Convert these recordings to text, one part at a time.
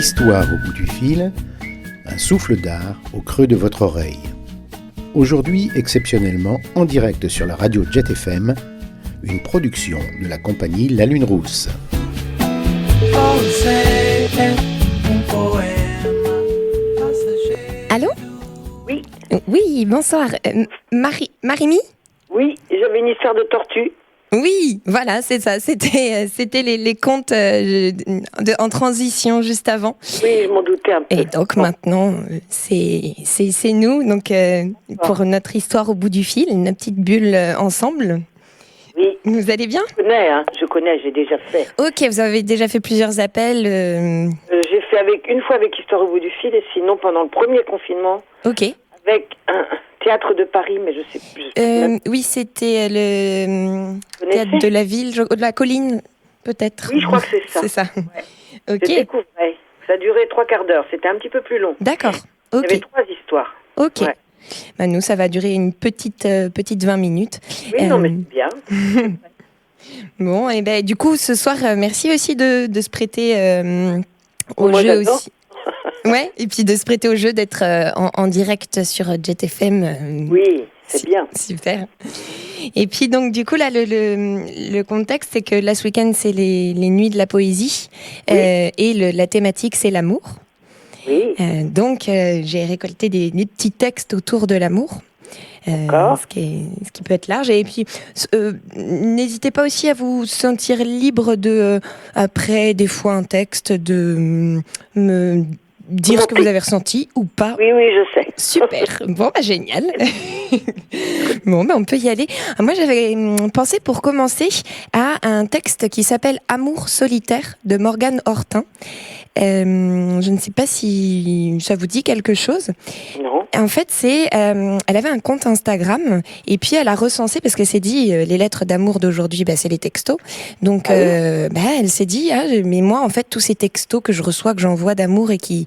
histoire au bout du fil, un souffle d'art au creux de votre oreille. Aujourd'hui, exceptionnellement, en direct sur la radio Jet FM, une production de la compagnie La Lune Rousse. Allô ? Oui. Oui, bonsoir. Marimi ? Oui, j'avais une histoire de tortue. Oui, voilà, c'est ça. C'était les contes en transition juste avant. Oui, je m'en doutais un peu. Et donc maintenant, c'est nous. Donc pour notre histoire au bout du fil, une petite bulle ensemble. Oui. Vous allez bien ? Je connais, j'ai déjà fait. Ok, vous avez déjà fait plusieurs appels. J'ai fait une fois avec Histoire au bout du fil et sinon pendant le premier confinement. Ok. Avec un théâtre de Paris, mais je sais plus. Oui, c'était le théâtre de la ville, de la colline, peut-être. Oui, je crois que c'est ça. C'est ça. Ouais. Ok. C'était court, ouais. Ça a duré 3/4 d'heure. C'était un petit peu plus long. D'accord. Il y Ok. avait 3 histoires. Ok. Ouais. Bah, nous, ça va durer une petite 20 minutes. Oui, non, mais c'est bien. Bon, et ben du coup, ce soir, merci aussi de se prêter au Moi, jeu j'adore. aussi. Ouais, et puis de se prêter au jeu d'être en direct sur Jet FM. Oui, c'est bien. Super. Et puis donc du coup là le contexte c'est que là ce week-end c'est les nuits de la poésie et la thématique c'est l'amour. Oui. Donc j'ai récolté des petits textes autour de l'amour. Ce qui peut être large. Et puis, n'hésitez pas aussi à vous sentir libre de, après des fois un texte, de me dire ce que vous avez ressenti ou pas. Oui, je sais. Super. Bon, bah, génial. Bon, bah, on peut y aller. Moi, j'avais pensé pour commencer à un texte qui s'appelle Amour solitaire de Morgane Hortin. Je ne sais pas si ça vous dit quelque chose. Non. En fait, elle avait un compte Instagram et puis elle a recensé parce qu'elle s'est dit les lettres d'amour d'aujourd'hui, c'est les textos. Donc, elle s'est dit mais moi en fait tous ces textos que je reçois, que j'envoie d'amour et qui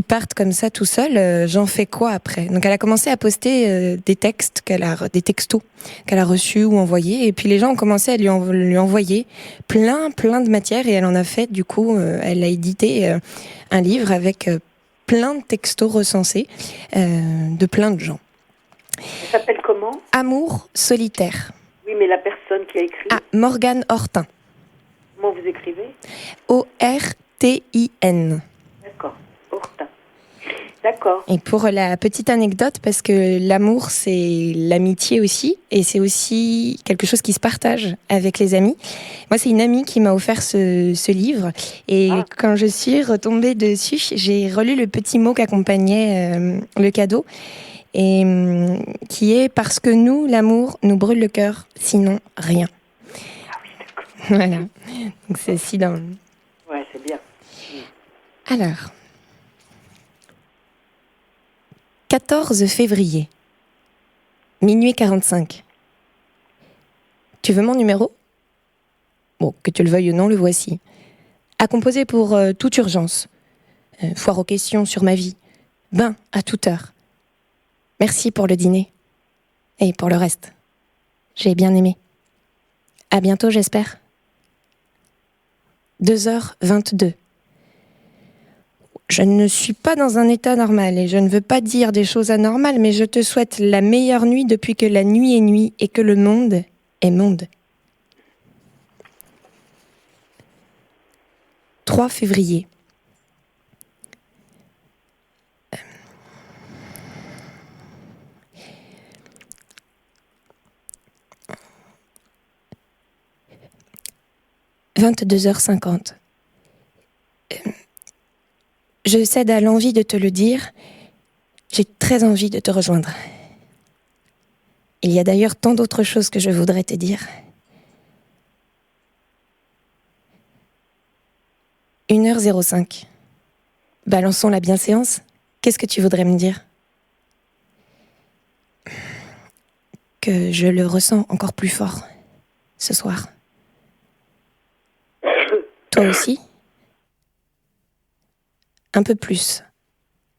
partent comme ça tout seul, j'en fais quoi après ? Donc elle a commencé à poster des textos qu'elle a reçus ou envoyés et puis les gens ont commencé à lui envoyer plein de matières et elle en a fait du coup elle a édité un livre avec plein de textos recensés de plein de gens. Ça s'appelle comment ? Amour solitaire. Oui, mais la personne qui a écrit. Morgane Hortin. Comment vous écrivez ? Ortin. D'accord. Hortin. D'accord. Et pour la petite anecdote, parce que l'amour, c'est l'amitié aussi, et c'est aussi quelque chose qui se partage avec les amis. Moi, c'est une amie qui m'a offert ce livre, et quand je suis retombée dessus, j'ai relu le petit mot qu'accompagnait le cadeau, et qui est « Parce que nous, l'amour, nous brûle le cœur, sinon rien ». Ah oui, d'accord. Voilà. Donc c'est aussi dans... Ouais, c'est bien. Alors... 14 février, minuit 45. Tu veux mon numéro ? Bon, que tu le veuilles ou non, le voici. À composer pour toute urgence. Foire aux questions sur ma vie. Bain à toute heure. Merci pour le dîner. Et pour le reste. J'ai bien aimé. À bientôt, j'espère. 2h22. Je ne suis pas dans un état normal et je ne veux pas dire des choses anormales, mais je te souhaite la meilleure nuit depuis que la nuit est nuit et que le monde est monde. 3 février. « 22h50. Je cède à l'envie de te le dire. J'ai très envie de te rejoindre. Il y a d'ailleurs tant d'autres choses que je voudrais te dire. 1h05. Balançons la bienséance. Qu'est-ce que tu voudrais me dire ? Que je le ressens encore plus fort ce soir. Toi aussi ? Un peu plus,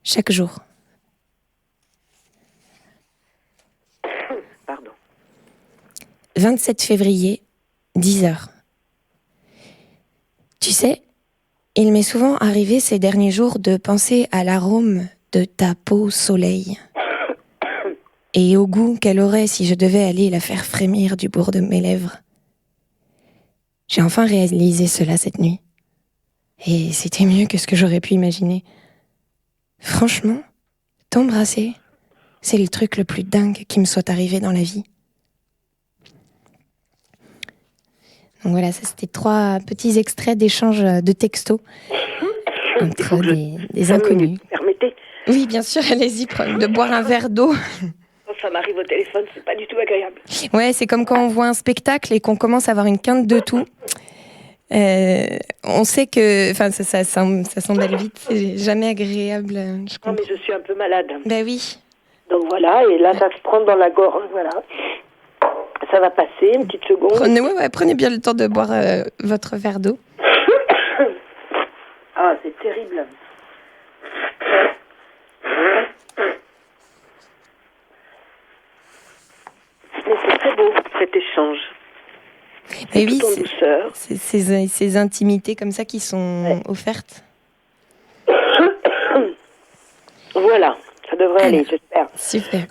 chaque jour. Pardon. 27 février, 10h. Tu sais, Il m'est souvent arrivé ces derniers jours de penser à l'arôme de ta peau soleil et au goût qu'elle aurait si je devais aller la faire frémir du bout de mes lèvres. J'ai enfin réalisé cela cette nuit. Et c'était mieux que ce que j'aurais pu imaginer. Franchement, t'embrasser, c'est le truc le plus dingue qui me soit arrivé dans la vie. Donc voilà, ça c'était 3 petits extraits d'échanges de textos entre des inconnus. Permettez. Oui, bien sûr, allez-y, de boire un verre d'eau. Quand ça m'arrive au téléphone, c'est pas du tout agréable. Ouais, c'est comme quand on voit un spectacle et qu'on commence à avoir une quinte de tout. On sait que, enfin, ça s'emballe vite, c'est jamais agréable. Non, mais je suis un peu malade. Ben oui. Donc voilà, et là, ça se prend dans la gorge, voilà. Ça va passer, une petite seconde. Prenez bien le temps de boire votre verre d'eau. Ah, c'est terrible. Mais c'est très beau, cet échange. Mais oui, tout en douceur. C'est ces intimités comme ça qui sont offertes. Voilà, ça devrait aller, j'espère. Super.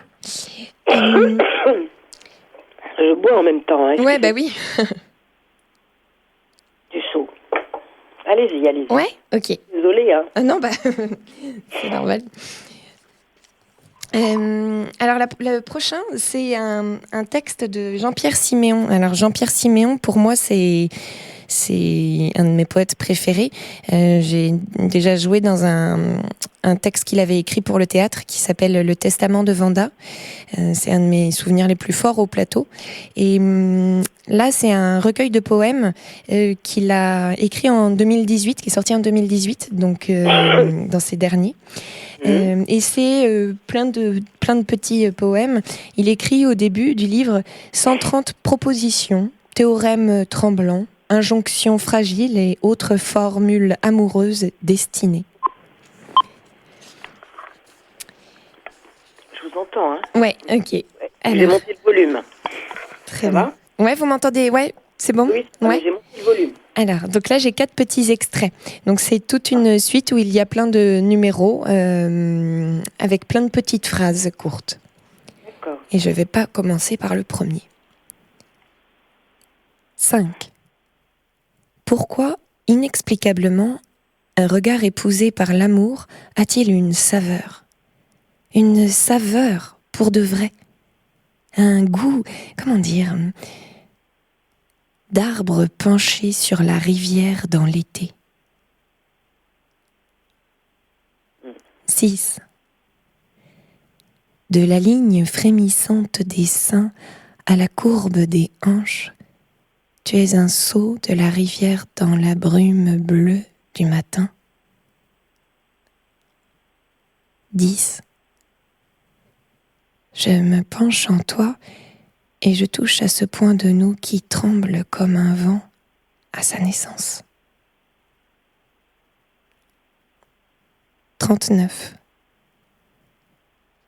Je bois en même temps. Hein, ouais, bah oui. Du saut. Allez-y, allez-y. Ouais, ok. Désolée, hein. Non, bah, c'est normal. Alors, le prochain, c'est un texte de Jean-Pierre Siméon. Alors, Jean-Pierre Siméon, pour moi, c'est un de mes poètes préférés. J'ai déjà joué dans un texte qu'il avait écrit pour le théâtre qui s'appelle Le Testament de Vanda. C'est un de mes souvenirs les plus forts au plateau. Et là, c'est un recueil de poèmes qu'il a écrit en 2018, qui est sorti en 2018, donc dans ces derniers. Et c'est plein de petits poèmes. Il écrit au début du livre 130 propositions, théorèmes tremblants, injonctions fragiles et autres formules amoureuses destinées. Je vous entends, hein. Ouais, ok. Ouais. Alors, j'ai monté le volume. Très Ça bien. va? Ouais, vous m'entendez? Ouais, c'est bon? Oui, Ouais. j'ai monté le volume. Alors, donc là, j'ai 4 petits extraits. Donc, c'est toute une suite où il y a plein de numéros avec plein de petites phrases courtes. D'accord. Et je ne vais pas commencer par le premier. 5. Pourquoi, inexplicablement, un regard épousé par l'amour a-t-il une saveur? Une saveur pour de vrai. Un goût, comment dire, d'arbre penché sur la rivière dans l'été. 6. De la ligne frémissante des seins à la courbe des hanches, tu es un seau de la rivière dans la brume bleue du matin. 10. Je me penche en toi et je touche à ce point de nous qui tremble comme un vent à sa naissance. 39.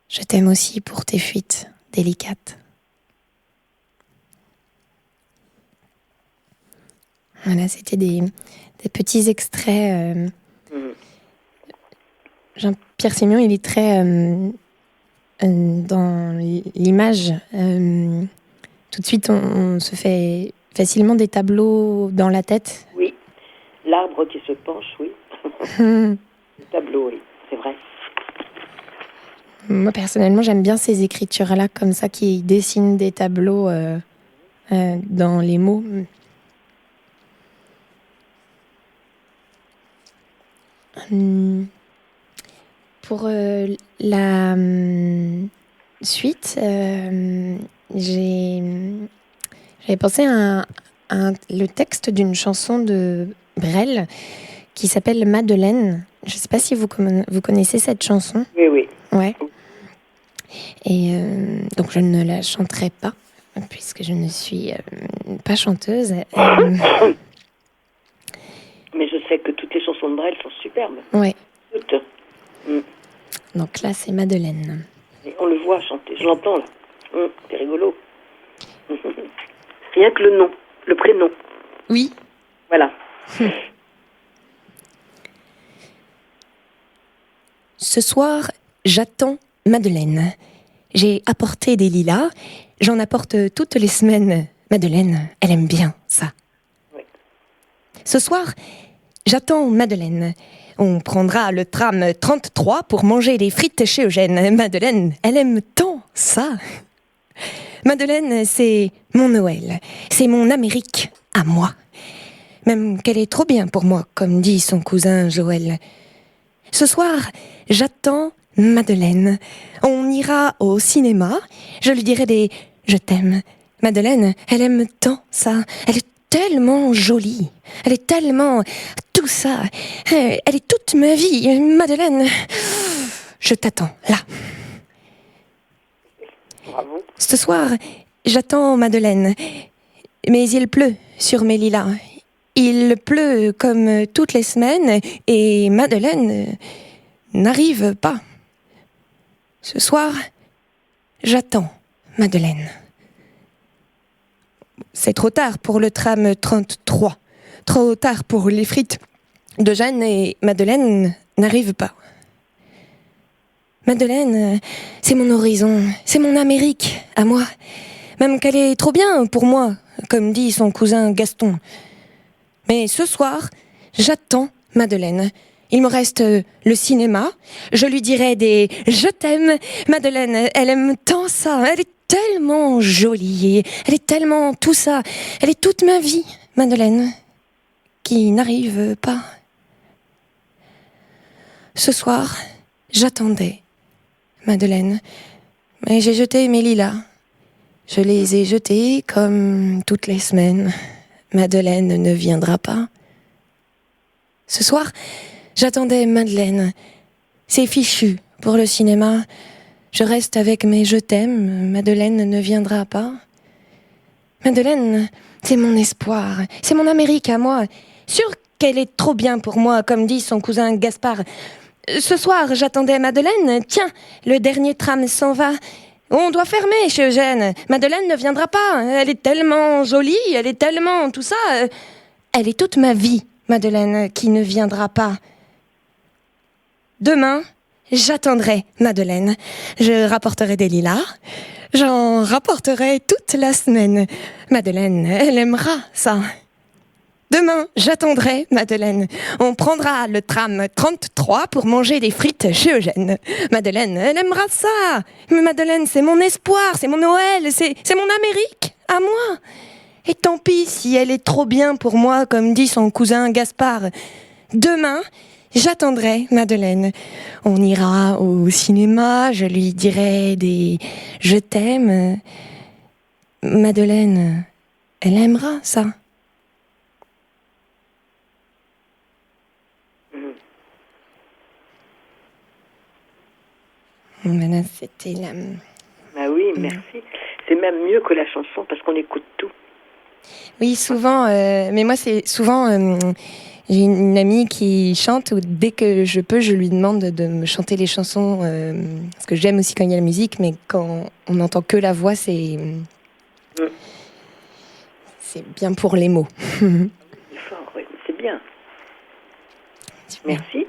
Je t'aime aussi pour tes fuites délicates. Voilà, c'était des petits extraits. Jean-Pierre Siméon, il est très dans l'image. Tout de suite, on se fait facilement des tableaux dans la tête. Oui, l'arbre qui se penche, oui. Le tableau, oui, c'est vrai. Moi, personnellement, j'aime bien ces écritures-là, comme ça, qui dessinent des tableaux dans les mots. Pour la suite, j'avais pensé à le texte d'une chanson de Brel qui s'appelle Madeleine. Je ne sais pas si vous connaissez cette chanson. Oui, oui. Ouais. Et donc je ne la chanterai pas puisque je ne suis pas chanteuse. Mais je sais que toutes les chansons de Brel sont superbes. Ouais. Toutes. Donc là, c'est Madeleine. Et on le voit chanter, je l'entends là. C'est rigolo. Rien que le nom, le prénom. Oui. Voilà. Ce soir, j'attends Madeleine. J'ai apporté des lilas, j'en apporte toutes les semaines. Madeleine, elle aime bien ça. Oui. Ce soir, j'attends Madeleine. On prendra le tram 33 pour manger des frites chez Eugène. Madeleine, elle aime tant ça. Madeleine, c'est mon Noël, c'est mon Amérique à moi. Même qu'elle est trop bien pour moi, comme dit son cousin Joël. Ce soir, j'attends Madeleine. On ira au cinéma, je lui dirai des « je t'aime ». Madeleine, elle aime tant ça, elle est tellement jolie, elle est tellement tout ça, elle est toute ma vie. Madeleine, je t'attends là. Bravo. Ce soir, j'attends Madeleine, mais il pleut sur mes lilas. Il pleut comme toutes les semaines et Madeleine n'arrive pas. Ce soir, j'attends Madeleine. C'est trop tard pour le tram 33, trop tard pour les frites de Jeanne et Madeleine n'arrive pas. Madeleine, c'est mon horizon, c'est mon Amérique à moi. Même qu'elle est trop bien pour moi, comme dit son cousin Gaston. Mais ce soir, j'attends Madeleine. Il me reste le cinéma. Je lui dirai des « je t'aime ». Madeleine, elle aime tant ça. Elle est tellement jolie. Elle est tellement tout ça. Elle est toute ma vie, Madeleine, qui n'arrive pas. Ce soir, j'attendais Madeleine. Mais j'ai jeté mes lilas. Je les ai jetés comme toutes les semaines. Madeleine ne viendra pas. Ce soir, j'attendais Madeleine. C'est fichu pour le cinéma. Je reste avec mes je t'aime. Madeleine ne viendra pas. Madeleine, c'est mon espoir. C'est mon Amérique à moi. Sûr qu'elle est trop bien pour moi, comme dit son cousin Gaspard. Ce soir, j'attendais Madeleine. Tiens, le dernier tram s'en va. On doit fermer chez Eugène. Madeleine ne viendra pas. Elle est tellement jolie, elle est tellement tout ça. Elle est toute ma vie, Madeleine, qui ne viendra pas. Demain, j'attendrai Madeleine. Je rapporterai des lilas. J'en rapporterai toute la semaine. Madeleine, elle aimera ça. Demain, j'attendrai Madeleine. On prendra le tram 33 pour manger des frites chez Eugène. Madeleine, elle aimera ça. Mais Madeleine, c'est mon espoir, c'est mon Noël, c'est mon Amérique, à moi. Et tant pis si elle est trop bien pour moi, comme dit son cousin Gaspard. Demain, j'attendrai Madeleine. On ira au cinéma, je lui dirai des « je t'aime ». Madeleine, elle aimera ça. Voilà, c'était la... Ah oui, merci. C'est même mieux que la chanson parce qu'on écoute tout. Oui, souvent, mais moi c'est souvent, j'ai une amie qui chante où dès que je peux, je lui demande de me chanter les chansons, parce que j'aime aussi quand il y a la musique, mais quand on n'entend que la voix, c'est bien pour les mots. C'est fort, oui, c'est bien. Merci.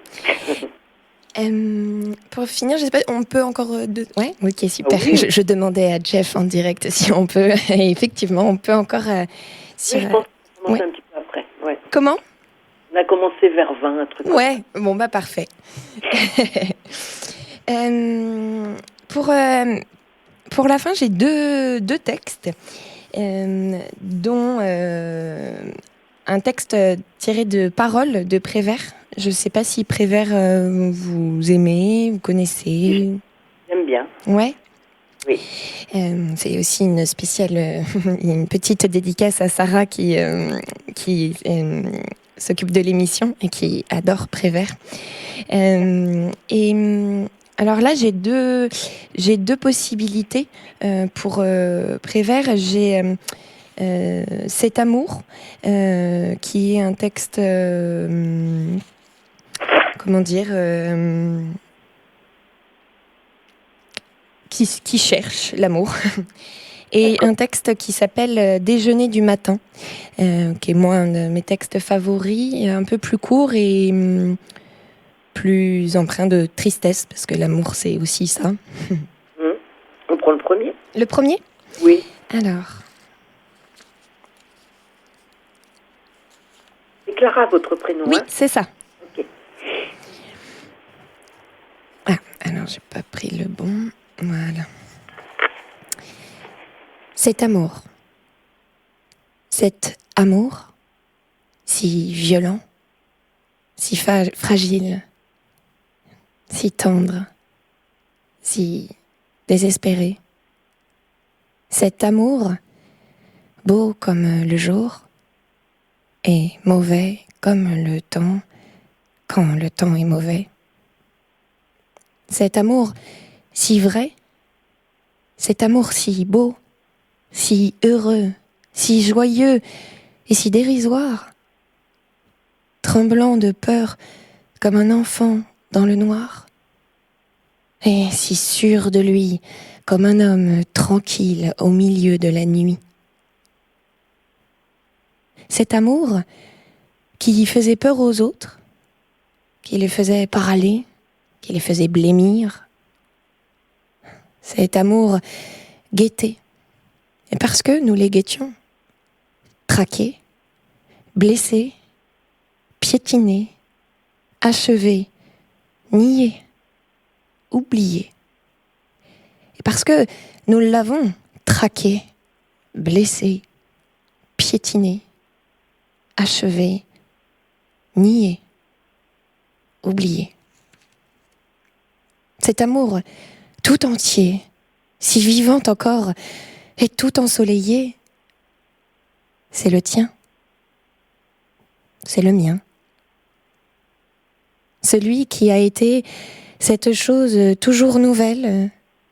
Pour finir, je sais pas, on peut encore ouais, ok, super. Oui. Je demandais à Jeff en direct si on peut. Et effectivement, on peut encore. Oui, je pense qu'on commence un petit peu après. Ouais. Comment? On a commencé vers 20, un truc. Ouais, bon bah parfait. Pour la fin, j'ai deux textes, dont un texte tiré de Paroles de Prévert. Je ne sais pas si Prévert, vous aimez, vous connaissez. J'aime bien. Ouais. Oui. C'est aussi une spéciale, une petite dédicace à Sarah qui s'occupe de l'émission et qui adore Prévert. Et alors là, j'ai deux possibilités pour Prévert. J'ai Cet amour, qui est un texte, comment dire, qui cherche l'amour. Et un texte qui s'appelle Déjeuner du matin, qui est moi un de mes textes favoris, un peu plus court et plus empreint de tristesse, parce que l'amour, c'est aussi ça. On prend le premier. Le premier ? Oui. Alors, C'est Clara, votre prénom, oui, hein? c'est ça. Ok. Ah, alors, j'ai pas pris le bon. Voilà. Cet amour, si violent, si fragile, si tendre, si désespéré. Cet amour, beau comme le jour, et mauvais comme le temps, quand le temps est mauvais. Cet amour si vrai, cet amour si beau, si heureux, si joyeux et si dérisoire, tremblant de peur comme un enfant dans le noir, et si sûr de lui comme un homme tranquille au milieu de la nuit. Cet amour qui faisait peur aux autres, qui les faisait parler, qui les faisait blêmir. Cet amour guetté, et parce que nous les guettions, traqués, blessés, piétinés, achevés, niés, oubliés. Et parce que nous l'avons traqué, blessé, piétiné, achevé, nié, oublié. Cet amour tout entier, si vivant encore et tout ensoleillé, c'est le tien, c'est le mien. Celui qui a été cette chose toujours nouvelle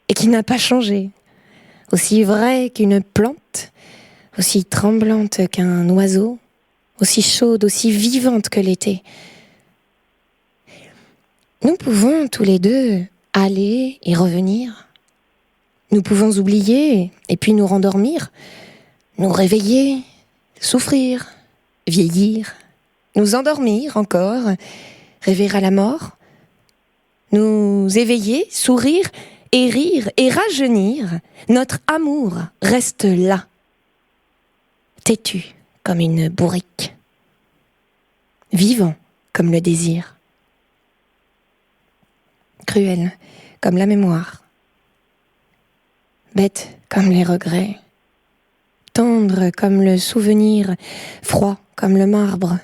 et qui n'a pas changé, aussi vraie qu'une plante, aussi tremblante qu'un oiseau, aussi chaude, aussi vivante que l'été. Nous pouvons tous les deux aller et revenir. Nous pouvons oublier et puis nous rendormir, nous réveiller, souffrir, vieillir, nous endormir encore, rêver à la mort, nous éveiller, sourire et rire et rajeunir. Notre amour reste là, têtu comme une bourrique, vivant comme le désir, cruel comme la mémoire, bête comme les regrets, tendre comme le souvenir, froid comme le marbre,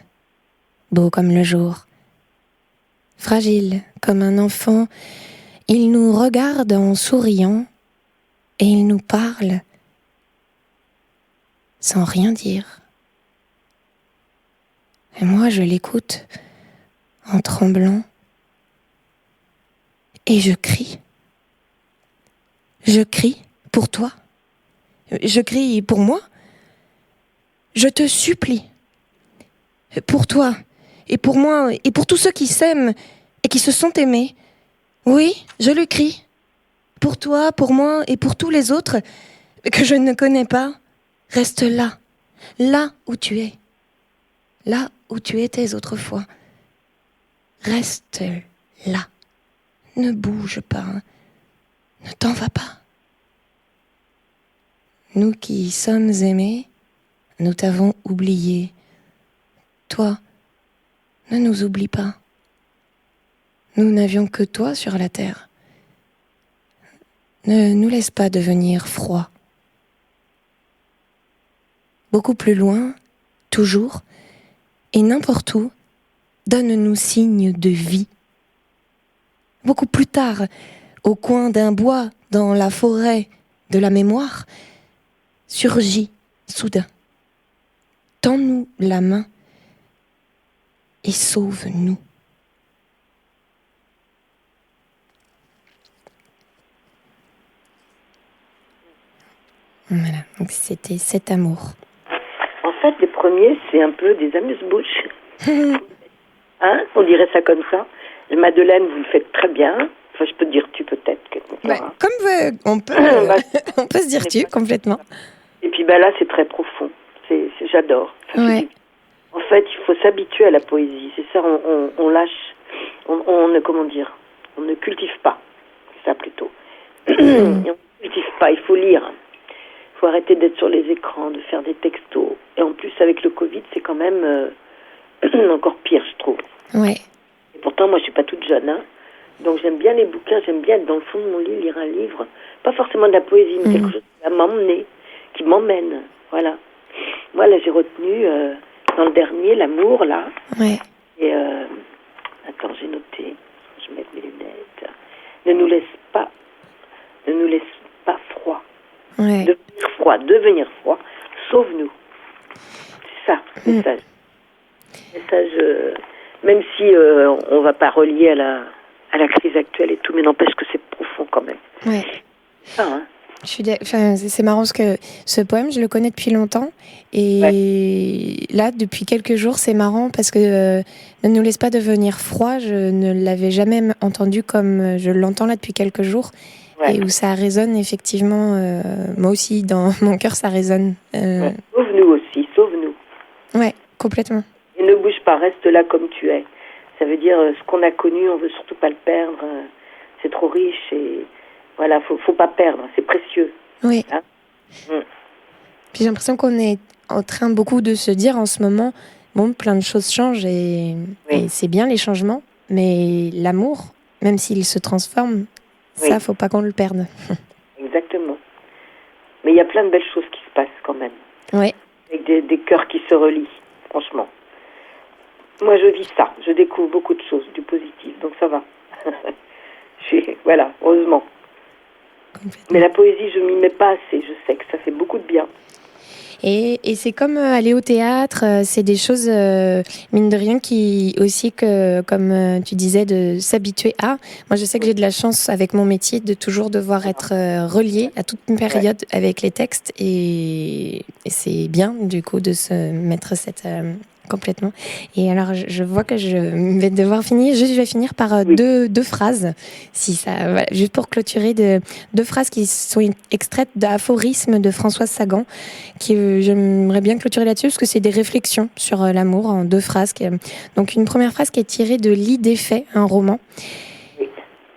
beau comme le jour, fragile comme un enfant. Il nous regarde en souriant et il nous parle sans rien dire. Et moi, je l'écoute en tremblant et je crie. Je crie pour toi. Je crie pour moi. Je te supplie. Pour toi et pour moi et pour tous ceux qui s'aiment et qui se sont aimés. Oui, je le crie. Pour toi, pour moi et pour tous les autres que je ne connais pas. Reste là, là où tu es. Là où tu étais autrefois. Reste là. Ne bouge pas. Ne t'en vas pas. Nous qui sommes aimés, nous t'avons oublié. Toi, ne nous oublie pas. Nous n'avions que toi sur la terre. Ne nous laisse pas devenir froid. Beaucoup plus loin, toujours, et n'importe où, donne-nous signe de vie. Beaucoup plus tard, au coin d'un bois, dans la forêt de la mémoire, surgit soudain. Tends-nous la main et sauve-nous. Voilà, donc c'était cet amour. En fait, les premiers, c'est un peu des amuse-bouches. Hein? On dirait ça comme ça. Et Madeleine, vous le faites très bien. Enfin, je peux te dire tu peut-être. Ouais, comme on peut, on peut se dire tu complètement. Et puis là, c'est très profond. J'adore. Ouais. En fait, il faut s'habituer à la poésie. C'est ça, on lâche on ne, comment dire, on ne cultive pas. C'est ça plutôt. Et on ne cultive pas, il faut lire. Il faut arrêter d'être sur les écrans, de faire des textos. Et en plus, avec le Covid, c'est quand même encore pire, je trouve. Ouais. Et pourtant, moi, je suis pas toute jeune, hein. Donc, j'aime bien les bouquins, j'aime bien être dans le fond de mon lit, lire un livre. Pas forcément de la poésie, mais quelque chose qui va m'emmener, qui m'emmène. Voilà. Moi, là, j'ai retenu, dans le dernier, l'amour, là. Ouais. Et, attends, j'ai noté. Je vais mettre mes lunettes. Ne nous laisse pas froid. Ouais. Devenir froid. Sauve-nous. C'est ça, le message. Même si on va pas relier à la crise actuelle et tout, mais n'empêche que c'est profond quand même. Ouais. Ça, hein. C'est marrant parce que ce poème, je le connais depuis longtemps. Et là, depuis quelques jours, c'est marrant parce que ne nous laisse pas devenir froid. Je ne l'avais jamais entendu comme je l'entends là depuis quelques jours. Ouais. Et où ça résonne effectivement, moi aussi, dans mon cœur, ça résonne. Ouais. Sauve-nous aussi, sauve-nous. Ouais, complètement. Et ne bouge pas, reste là comme tu es. Ça veut dire, ce qu'on a connu, on veut surtout pas le perdre. C'est trop riche et voilà, faut pas perdre, c'est précieux. Oui. Hein? Puis j'ai l'impression qu'on est en train beaucoup de se dire en ce moment, bon, plein de choses changent et c'est bien les changements, mais l'amour, même s'il se transforme, ça, faut pas qu'on le perde. Exactement. Mais il y a plein de belles choses qui se passent quand même. Oui. Avec des cœurs qui se relient, franchement. Moi, je vis ça. Je découvre beaucoup de choses, du positif, donc ça va. Voilà, heureusement. Mais la poésie, je m'y mets pas assez. Je sais que ça fait beaucoup de bien. Et c'est comme aller au théâtre, c'est des choses, mine de rien, qui aussi, que, comme tu disais, de s'habituer à. Moi, je sais que j'ai de la chance avec mon métier de toujours devoir être reliée à toute une période avec les textes. Et c'est bien, du coup, de se mettre cette... complètement. Et alors, je vois que je vais devoir finir. Je vais finir par deux phrases, si ça, voilà, juste pour clôturer, deux phrases qui sont extraites d'aphorismes de Françoise Sagan, qui j'aimerais bien clôturer là-dessus parce que c'est des réflexions sur l'amour en deux phrases. Donc, une première phrase qui est tirée de Lit des faits, un roman.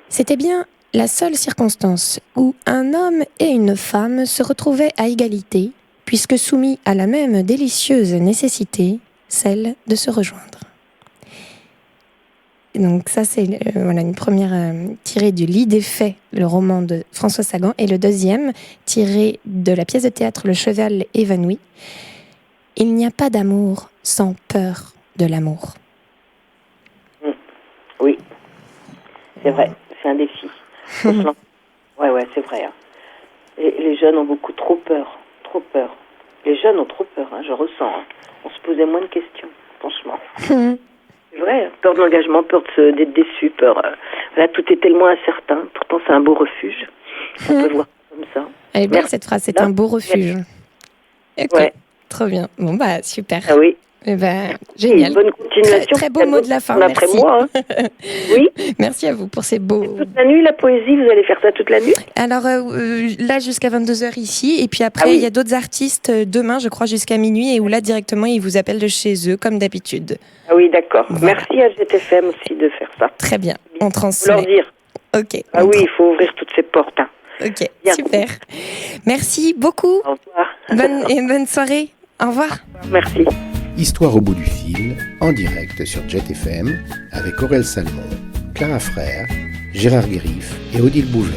C'était bien la seule circonstance où un homme et une femme se retrouvaient à égalité, puisque soumis à la même délicieuse nécessité, celle de se rejoindre. Et donc ça, c'est voilà, une première tirée du Lit des faits, le roman de François Sagan, et le deuxième tiré de la pièce de théâtre Le Cheval évanoui. Il n'y a pas d'amour sans peur de l'amour. Oui, c'est vrai, c'est un défi. Ouais, c'est vrai. Hein. Et les jeunes ont beaucoup trop peur. Les jeunes ont trop peur, hein, je ressens. Hein. On se posait moins de questions, franchement. C'est vrai, peur de l'engagement, peur d'être déçu, peur... là, tout est tellement incertain. Pourtant, c'est un beau refuge. On peut voir comme ça. Elle est belle, cette phrase, c'est un beau refuge. Ok, ouais. Trop bien. Bon, bah, super. Ah oui. Eh ben, génial. Bonne continuation. Très beau mot de la fin, merci. Après moi, hein. Oui. Merci à vous pour ces beaux... Toute la nuit, la poésie, vous allez faire ça toute la nuit? Alors là, jusqu'à 22h ici, et puis après, il y a d'autres artistes demain, je crois, jusqu'à minuit, et où là, directement, ils vous appellent de chez eux, comme d'habitude. Ah oui, d'accord. Voilà. Merci à GTFM aussi de faire ça. Très bien, on transmet. Faut leur dire. Ok. Ah oui, il faut ouvrir toutes ces portes. Hein. Ok, bien. Super. Merci beaucoup. Au revoir. Bonne soirée. Au revoir. Merci. Histoire au bout du fil, en direct sur Jet FM, avec Aurel Salmon, Clara Frère, Gérard Guérif et Odile Bouvet.